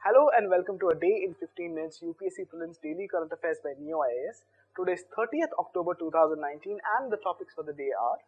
Hello and welcome to a day in 15 minutes UPSC Prelims Daily Current Affairs by Neo IAS. Today is 30th October 2019 and the topics for the day are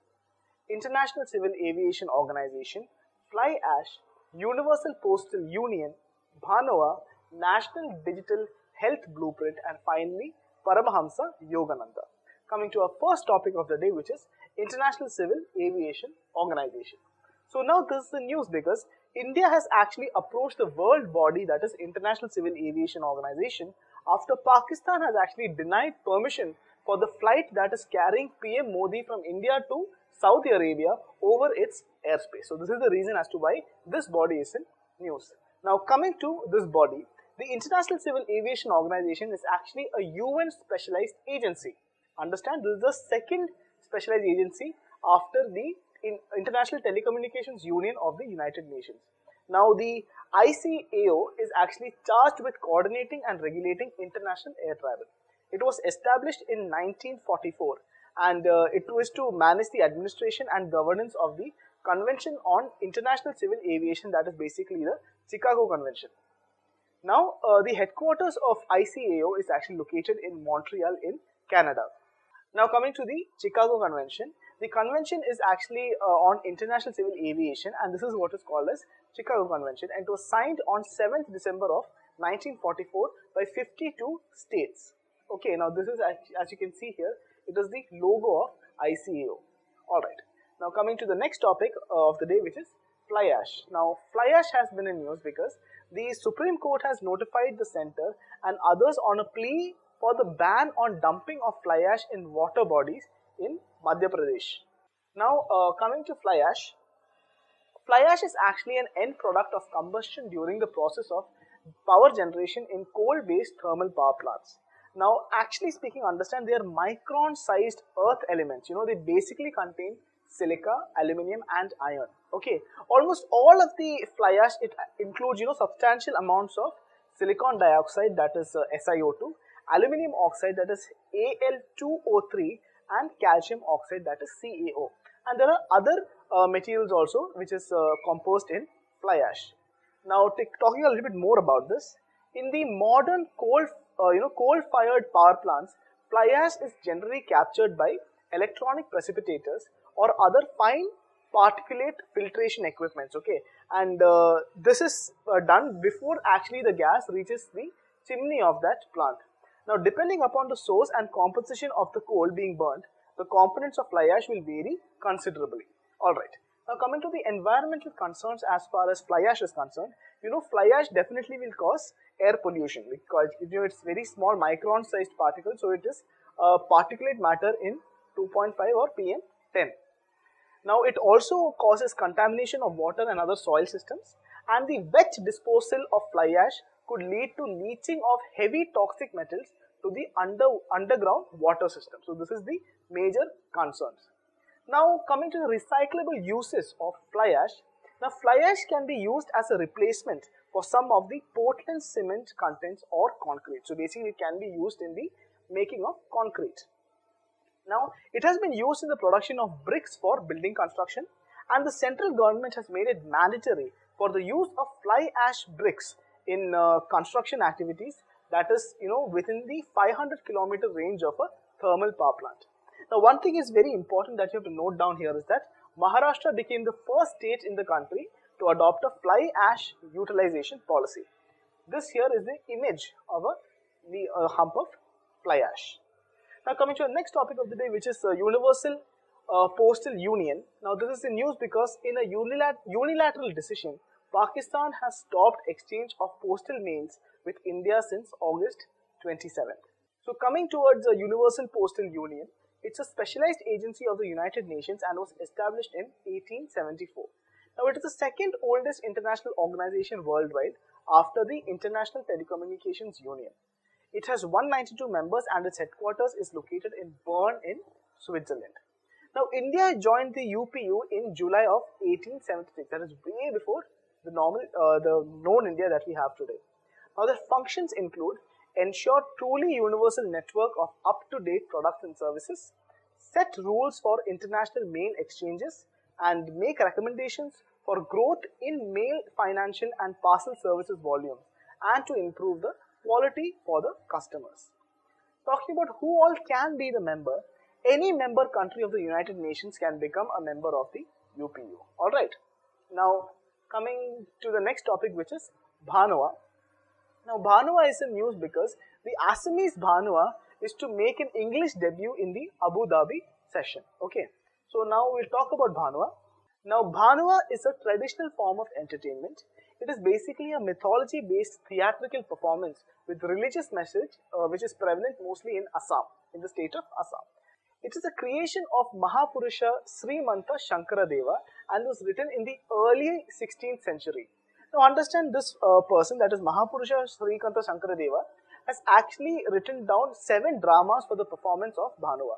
International Civil Aviation Organization, Fly Ash, Universal Postal Union, Bhanoa, National Digital Health Blueprint, and finally Paramahamsa Yogananda. Coming to our first topic of the day, which is International Civil Aviation Organization. So now this is the news because India has actually approached the world body, that is International Civil Aviation Organization, after Pakistan has actually denied permission for the flight that is carrying PM Modi from India to Saudi Arabia over its airspace. So this is the reason as to why this body is in news. Now coming to this body, the International Civil Aviation Organization is actually a UN specialized agency. Understand, this is the second specialized agency after the International Telecommunications Union of the United Nations. Now, the ICAO is actually charged with coordinating and regulating international air travel. It was established in 1944 and it was to manage the administration and governance of the Convention on International Civil Aviation, that is basically the Chicago Convention. Now, the headquarters of ICAO is actually located in Montreal in Canada. Now coming to the Chicago Convention, the convention is actually on international civil aviation and this is what is called as Chicago Convention, and it was signed on 7th December of 1944 by 52 states. Okay, now this is, as you can see here, it is the logo of ICAO. Alright, now coming to the next topic of the day, which is fly ash. Now fly ash has been in news because the Supreme Court has notified the center and others on a plea for the ban on dumping of fly ash in water bodies in Madhya Pradesh. Now, coming to fly ash is actually an end product of combustion during the process of power generation in coal-based thermal power plants. Now, actually speaking, understand they are micron-sized earth elements. You know, they basically contain silica, aluminium, and iron. Okay, almost all of the fly ash, it includes, substantial amounts of silicon dioxide, that is SiO2, aluminium oxide, that is Al2O3, and calcium oxide, that is CaO. And there are other materials also which is composed in fly ash. Now talking a little bit more about this, in the modern coal-fired power plants, fly ash is generally captured by electronic precipitators or other fine particulate filtration equipments. Okay, and this is done before actually the gas reaches the chimney of that plant. Now, depending upon the source and composition of the coal being burnt, the components of fly ash will vary considerably. Alright, now coming to the environmental concerns as far as fly ash is concerned, fly ash definitely will cause air pollution because it's very small micron sized particles, so it is particulate matter in 2.5 or PM10. Now, it also causes contamination of water and other soil systems, and the wet disposal of fly ash could lead to leaching of heavy toxic metals to the underground water system. So this is the major concerns. Now coming to the recyclable uses of fly ash. Now fly ash can be used as a replacement for some of the Portland cement contents or concrete. So basically it can be used in the making of concrete. Now it has been used in the production of bricks for building construction, and the central government has made it mandatory for the use of fly ash bricks in construction activities, that is within the 500-kilometer range of a thermal power plant. Now one thing is very important that you have to note down here is that Maharashtra became the first state in the country to adopt a fly ash utilization policy. This here is the image of the hump of fly ash. Now coming to the next topic of the day, which is Universal Postal Union. Now this is in news because in a unilateral decision, Pakistan has stopped exchange of postal mails with India since August 27th. So coming towards the Universal Postal Union, it's a specialized agency of the United Nations and was established in 1874. Now it is the second oldest international organization worldwide after the International Telecommunications Union. It has 192 members and its headquarters is located in Bern in Switzerland. Now India joined the UPU in July of 1876, that is way before the known India that we have today. Now the functions include ensure truly universal network of up-to-date products and services, set rules for international mail exchanges, and make recommendations for growth in mail, financial and parcel services volumes, and to improve the quality for the customers. Talking about who all can be the member, any member country of the United Nations can become a member of the UPU. Alright, now coming to the next topic, which is Bhanua. Now Bhanua is in news because the Assamese Bhanua is to make an English debut in the Abu Dhabi session. Okay, so now we'll talk about Bhanua. Now Bhanua is a traditional form of entertainment. It is basically a mythology based theatrical performance with religious message which is prevalent mostly in Assam, in the state of Assam. It is a creation of Mahapurusha Srimanta Shankaradeva and was written in the early 16th century. Now understand this person, that is Mahapurusha Srimanta Shankaradeva, has actually written down 7 dramas for the performance of Bhanua.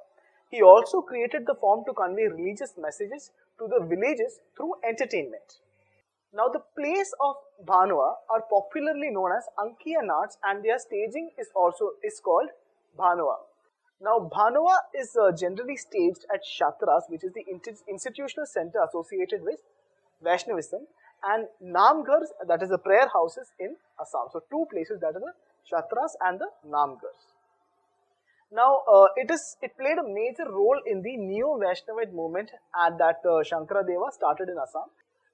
He also created the form to convey religious messages to the villages through entertainment. Now the plays of Bhanua are popularly known as Ankiya Nats and their staging is called Bhanua. Now Bhanua is generally staged at Shatras, which is the institutional center associated with Vaishnavism, and Namghars, that is the prayer houses in Assam. So 2 places, that is the Shatras and the Namghars. Now it played a major role in the Neo-Vaishnavite movement that Shankaradeva started in Assam.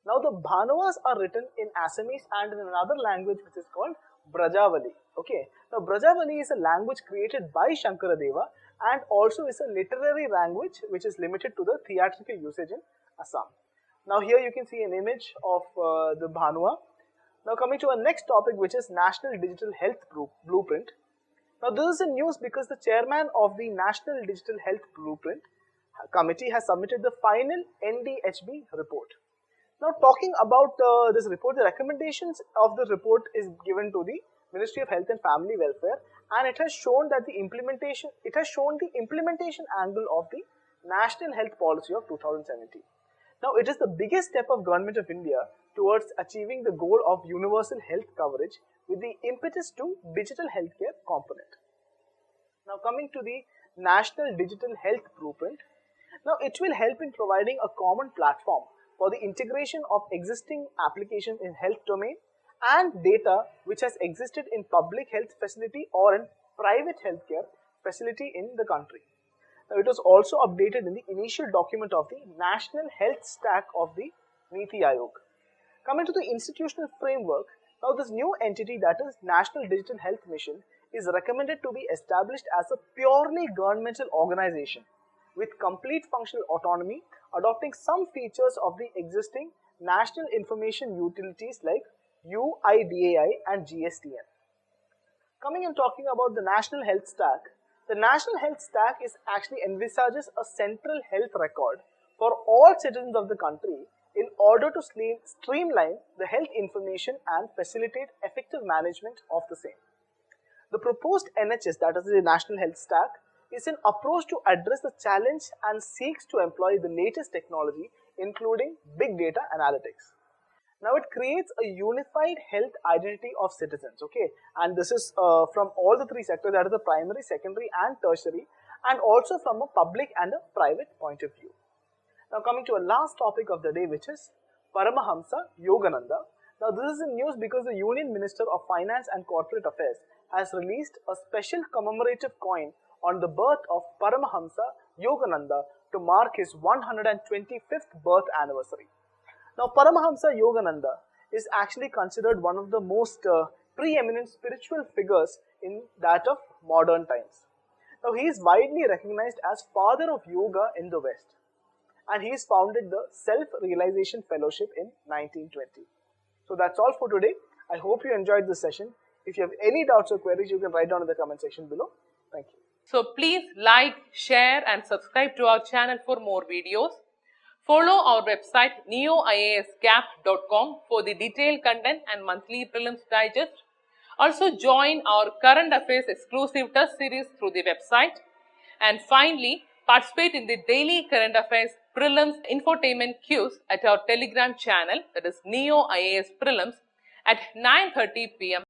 Now the Bhanuas are written in Assamese and in another language which is called Brajavali. Okay. Now Brajavali is a language created by Shankaradeva and also is a literary language which is limited to the theatrical usage in Assam. Now here you can see an image of the Bhanua. Now coming to our next topic, which is National Digital Health Blueprint. Now this is in news because the chairman of the National Digital Health Blueprint Committee has submitted the final NDHB report. Now talking about this report, the recommendations of the report is given to the Ministry of Health and Family Welfare, and it has shown that the implementation angle of the National Health Policy of 2017. Now it is the biggest step of Government of India towards achieving the goal of universal health coverage with the impetus to digital healthcare component. Now coming to the National Digital Health Blueprint. Now it will help in providing a common platform for the integration of existing applications in health domain and data which has existed in public health facility or in private healthcare facility in the country. Now it was also updated in the initial document of the National Health Stack of the Niti Aayog. Coming to the institutional framework, now this new entity, that is National Digital Health Mission, is recommended to be established as a purely governmental organization with complete functional autonomy, adopting some features of the existing national information utilities like UIDAI and GSTN. Coming and talking about the National Health Stack, the National Health Stack actually envisages a central health record for all citizens of the country in order to streamline the health information and facilitate effective management of the same. The proposed NHS, that is the National Health Stack, is an approach to address the challenge and seeks to employ the latest technology, including big data analytics. Now it creates a unified health identity of citizens, okay, and this is from all the 3 sectors, that is the primary, secondary and tertiary, and also from a public and a private point of view. Now coming to a last topic of the day, which is Paramahamsa Yogananda. Now this is in news because the Union Minister of Finance and Corporate Affairs has released a special commemorative coin on the birth of Paramahamsa Yogananda to mark his 125th birth anniversary. Now Paramahamsa Yogananda is actually considered one of the most preeminent spiritual figures in that of modern times. Now he is widely recognized as father of yoga in the West, and he has founded the Self-Realization Fellowship in 1920. So that's all for today. I hope you enjoyed this session. If you have any doubts or queries, you can write down in the comment section below. Thank you. So please like, share and subscribe to our channel for more videos. Follow our website neoiasgap.com for the detailed content and monthly prelims digest. Also join our current affairs exclusive test series through the website. And finally, participate in the daily current affairs prelims infotainment quiz at our Telegram channel, that is Neo IAS Prelims, at 9:30 p.m.